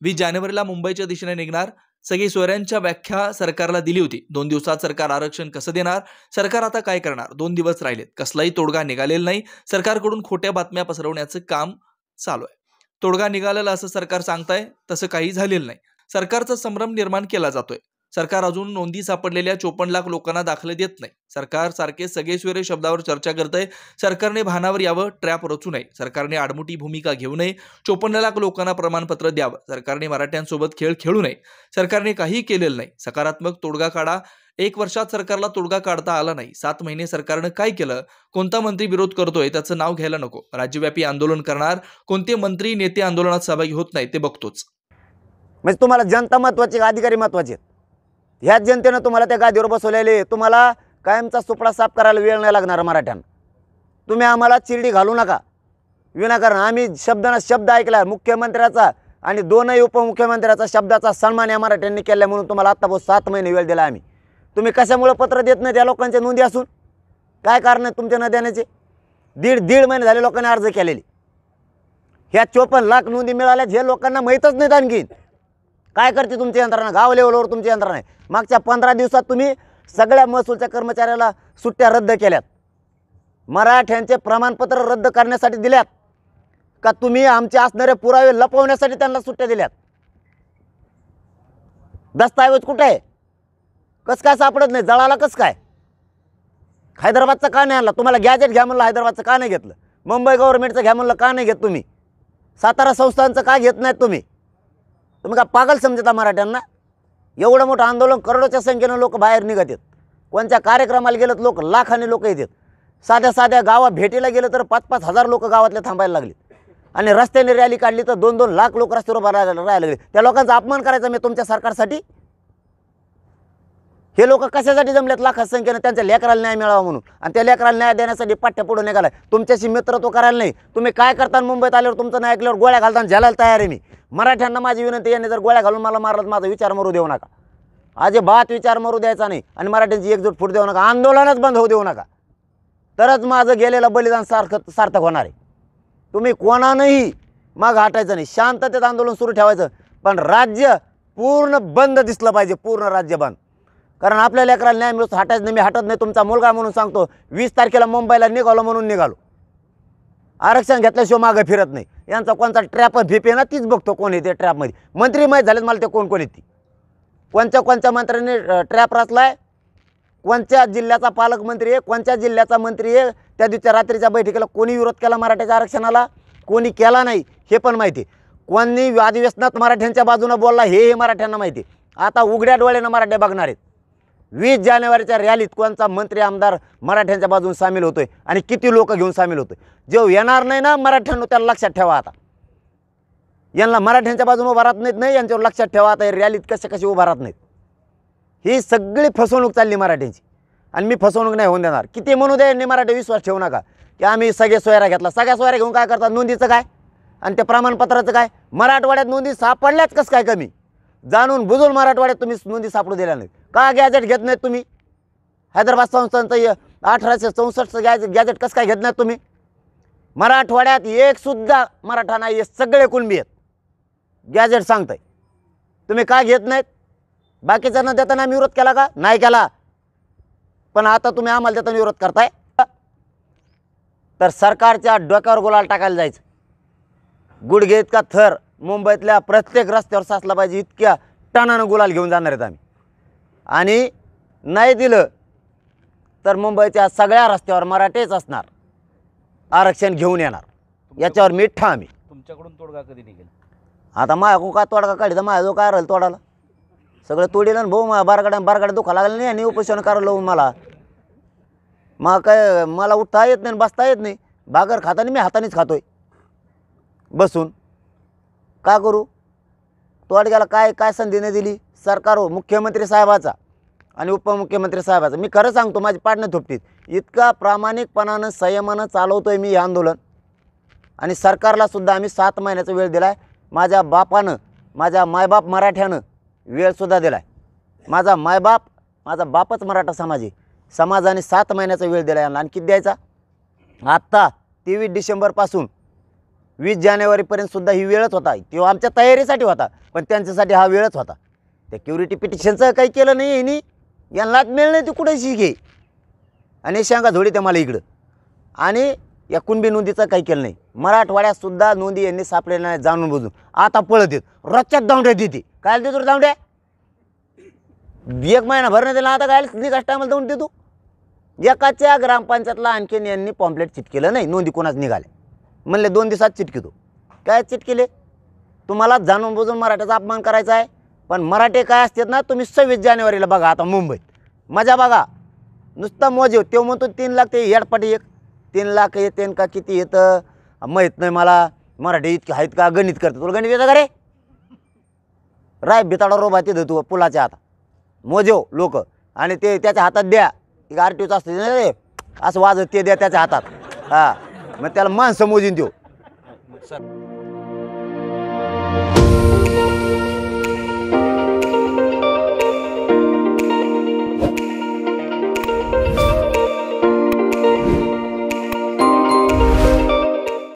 20 जानेवारीला मुंबईच्या दिशेने निघणार। सगळी सोयऱ्यांच्या व्याख्या सरकारला दिली होती। 2 दिवसात सरकार आरक्षण कसं देणार? सरकार आता काय करणार? 2 दिवस राहिलेत, कसलाही तोडगा निघालेला नाही। सरकारकडून खोट्या बातम्या पसरवण्याचं काम चालू आहे। तोडगा निघालेला असं सरकार सांगताय, तसं काही झालेलं नाही। सरकारचा संभ्रम निर्माण केला जातोय। सरकार अजून नोंदी सापडलेल्या 54 लाख लोकांना दाखले देत नाही। सरकार सारखे सगळे सोयरे शब्दावर चर्चा करतंय। सरकारने भानावर यावं, ट्रॅप रचू नये। सरकारने आडमुठी भूमिका घेऊ नये। 54 लाख लोकांना प्रमाणपत्र द्यावं। सरकारने मराठ्यांसोबत खेळ खेळू नये। सरकारने काही केलेलं नाही। सकारात्मक तोडगा काढा। 1 वर्षात सरकारला तोडगा काढता आला नाही। 7 महिने सरकारनं काय केलं? कोणता मंत्री विरोध करतोय त्याचं नाव घ्यायला नको। राज्यव्यापी आंदोलन करणार। कोणते मंत्री नेते आंदोलनात सहभागी होत नाही ते बघतोच। म्हणजे तुम्हाला जनता महत्वाची, अधिकारी महत्वाचे? ह्याच जनतेनं तुम्हाला त्या गादीवर बसवलेले। तुम्हाला कायमचा सुपडा साफ करायला वेळ नाही लागणार मराठ्यांना। तुम्ही आम्हाला चिरडी घालू नका विनाकारण। आम्ही शब्दांना शब्द ऐकला मुख्यमंत्र्याचा आणि 2 उपमुख्यमंत्र्याचा शब्दाचा सन्मान या मराठ्यांनी केला म्हणून तुम्हाला आत्तापासून 7 महिने वेळ दिला आम्ही। तुम्ही कशामुळे पत्र देत नाही त्या लोकांच्या नोंदी असून? काय कारण आहे तुमच्या न देण्याचे? दीड महिने झाले लोकांनी अर्ज केलेले। ह्या 54 लाख नोंदी मिळाल्या हे लोकांना माहीतच नाहीत। आणखी काय करते तुमची यंत्रणा? गाव लेवलवर तुमची यंत्रणा आहे। मागच्या 15 दिवसात तुम्ही सगळ्या महसूलच्या कर्मचाऱ्याला सुट्ट्या रद्द केल्यात। मराठ्यांचे प्रमाणपत्र रद्द करण्यासाठी दिल्यात का तुम्ही आमचे असणारे पुरावे लपवण्यासाठी त्यांना सुट्ट्या दिल्यात? दस्तऐवज कुठे आहे? कसं काय सापडत नाही? जळाला कसं काय? हैदराबादचं का नाही आणला? तुम्हाला गॅजेट घ्या म्हणलं, हैदराबादचं का नाही घेतलं? मुंबई गव्हर्नमेंटचं घ्या म्हणलं, का नाही घेत तुम्ही? सातारा संस्थांचं का घेत नाहीत तुम्ही? तुम्ही का पागल समजता मराठ्यांना? एवढं मोठं आंदोलन, करोडोच्या संख्येनं लोक बाहेर निघत आहेत। कोणत्या कार्यक्रमाला गेलं लोक लाखांनी लोक येतात। साध्या गावात भेटीला गेलं तर 5-5 हजार लोक गावातले थांबायला लागले आणि रस्त्याने रॅली काढली तर 2-2 लाख लोक रस्त्यावर उभा राहायला लागले। त्या लोकांचा अपमान करायचा मी तुमच्या सरकारसाठी? हे लोक कशासाठी जमलेत लाखात संख्येनं? त्यांच्या लेकराला न्याय मिळावा म्हणून। आणि त्या लेकराला न्याय देण्यासाठी पाठ्य पुढे निघालाय। तुमच्याशी मित्रत्व करायला नाही। तुम्ही काय करता? मुंबईत आल्यावर तुमचं नाही ऐकल्यावर गोळ्या घालताना झेलायला तयार आहे मी। मराठ्यांना माझी विनंती, यांनी जर गोळ्या घालून मला मारलं माझा विचार मरू देऊ नका। अजिबात विचार मरू द्यायचा नाही आणि मराठ्यांची एकजूट फूट देऊ नका। आंदोलनच बंद होऊ देऊ नका, तरच माझं गेलेलं बलिदान सार्थक होणार आहे। तुम्ही कोणानंही मग हटायचं नाही, शांततेत आंदोलन सुरू ठेवायचं। पण राज्य पूर्ण बंद दिसलं पाहिजे, पूर्ण राज्य बंद। कारण आपल्या लेकराला न्याय मिळतो, हटायचं नाही। मी हटत नाही, तुमचा मुलगा म्हणून सांगतो। 20 तारखेला मुंबईला निघालो म्हणून निघालो। आरक्षण घेतल्याशिवाय मागे फिरत नाही। यांचा कोणता ट्रॅप भीपी ना तीच बघतो कोण येते ट्रॅपमध्ये। मंत्री माहीत झालेत मला ते कोण येते, कोणत्या मंत्र्यांनी ट्रॅप रचलाय, कोणत्या जिल्ह्याचा पालकमंत्री आहे, कोणत्या जिल्ह्याचा मंत्री आहे। त्या दिवशी रात्रीच्या बैठकीला कोणी विरोध केला मराठ्याच्या आरक्षणाला? कोणी केला नाही हे पण माहिती। कोणी अधिवेशनात मराठ्यांच्या बाजूने बोलला हे मराठ्यांना माहिती। आता उघड्या डोळ्यानं मराठे बघणार आहेत 20 जानेवारीच्या रॅलीत कोणता मंत्री आमदार मराठ्यांच्या बाजून सामील होतोय आणि किती लोक घेऊन सामील होतोय। जो येणार नाही ना मराठ्यांनो त्याला लक्षात ठेवा। आता यांना मराठ्यांच्या बाजून उभा राहत नाहीत नाही, यांच्यावर लक्षात ठेवा। आता रॅलीत कसे उभा राहत नाहीत। ही सगळी फसवणूक चालली मराठ्यांची आणि मी फसवणूक नाही होऊन देणार। किती म्हणू दे यांनी मराठी विश्वास ठेवू नका की आम्ही सगळे सोयरा घेतला। सगळ्या सोयरा घेऊन काय करतात? नोंदीचं काय आणि ते प्रमाणपत्राचं काय? मराठवाड्यात नोंदी सापडल्याच कसं काय कमी? जाणून बुजून मराठवाड्यात तुम्ही नोंदी सापडू दिल्या नाहीत का? गॅजेट घेत नाहीत तुम्ही? हैदराबाद संस्थांचं 1864 गॅजेट कसं काय घेत नाहीत तुम्ही? मराठवाड्यात एक सुद्धा मराठा नाही, हे सगळे कुणबी आहेत। गॅजेट सांगताय तुम्ही काय घेत नाहीत? बाकीच्यांना देताना आम्ही विरोध केला का? नाही केला। पण आता तुम्ही आम्हाला देताना विरोध करताय तर सरकारच्या डोक्यावर गुलाल टाकायला जायचं। गुडघे इतका थर मुंबईतल्या प्रत्येक रस्त्यावर साचला पाहिजे, इतक्या टनानं गुलाल घेऊन जाणार आहेत आम्ही। आणि नाही दिलं तर मुंबईच्या सगळ्या रस्त्यावर मराठेच असणार, आरक्षण घेऊन येणार, याच्यावर मी ठाम आहे। तुमच्याकडून तोडगा कधी निघेल? आता माझ्याकडून काय तोडगा काढायचा? माझ्या जो काय राहील तोडाला सगळं तोडील ना भाऊ। बारगाड्या दुखा लागलं नाही आणि उपोषण करायला लावून मला उठता येत नाही, बसता येत नाही। भाकर खाताना मी हातानेच खातोय बसून। का करू? तोडग्याला काय संधी नाही दिली सरकार, मुख्यमंत्री साहेबाचा आणि उपमुख्यमंत्री साहेबाचा। मी खरं सांगतो माझी पाडणं थोपटीत इतका प्रामाणिकपणानं संयमानं चालवतोय मी हे आंदोलन। आणि सरकारला सुद्धा आम्ही 7 महिन्याचा वेळ दिलाय। माझ्या बापानं, माझ्या मायबाप मराठ्यानं वेळसुद्धा दिलाय। माझा बापच मराठा समाज आहे, समाजाने 7 महिन्याचा वेळ दिलाय। आणि किती द्यायचा? आत्ता 23 डिसेंबरपासून 20 जानेवारीपर्यंत सुद्धा ही वेळच होता, तो आमच्या तयारीसाठी होता, पण त्यांच्यासाठी हा वेळच होता. त्या क्युरिटी पिटिशनचं काही केलं नाही यांनी, यांनाच मिळलं नाही, ती कुठे शिके आणि शेंगा झोडी त्या मला इकडं. आणि या कुणबी नोंदीचं काही केलं नाही. मराठवाड्यात सुद्धा नोंदी यांनी सापडलेल्या नाही जाणून बुजून. आता पळत येत रोजच्याच दावड्या देते. काय देतो दावड्या? 1 महिना भर नाही दिला, आता काय निकास टायमाला जाऊन देतो. एकाच्या ग्रामपंचायतला आणखीन यांनी पॉम्पलेट चिटकेलं नाही, नोंदी कोणाच निघाल्या. म्हणले 2 दिवसात चिटकितो. काय चिटकेले? तुम्हाला जाणून बुजून मराठ्याचा अपमान करायचा आहे. पण मराठे काय असतात ना, तुम्ही 26 जानेवारीला बघा आता मुंबईत मजा बघा. नुसता मोजे तो म्हणतो 3 लाख, ते येडपाटी एक 3 लाख येते का किती येतं माहीत नाही मला. मराठी इतके आहेत का? गणित करतं. तुला गणित येतं का रे? राय बिताडा रोबा तिथं तू पुलाच्या हातात मोजेव लोक, आणि ते त्याच्या हातात द्या. एक आरटीओचं असतं असं वाजत, ते द्या त्याच्या हातात. हां, मग त्याला माणसं मोजून देऊ.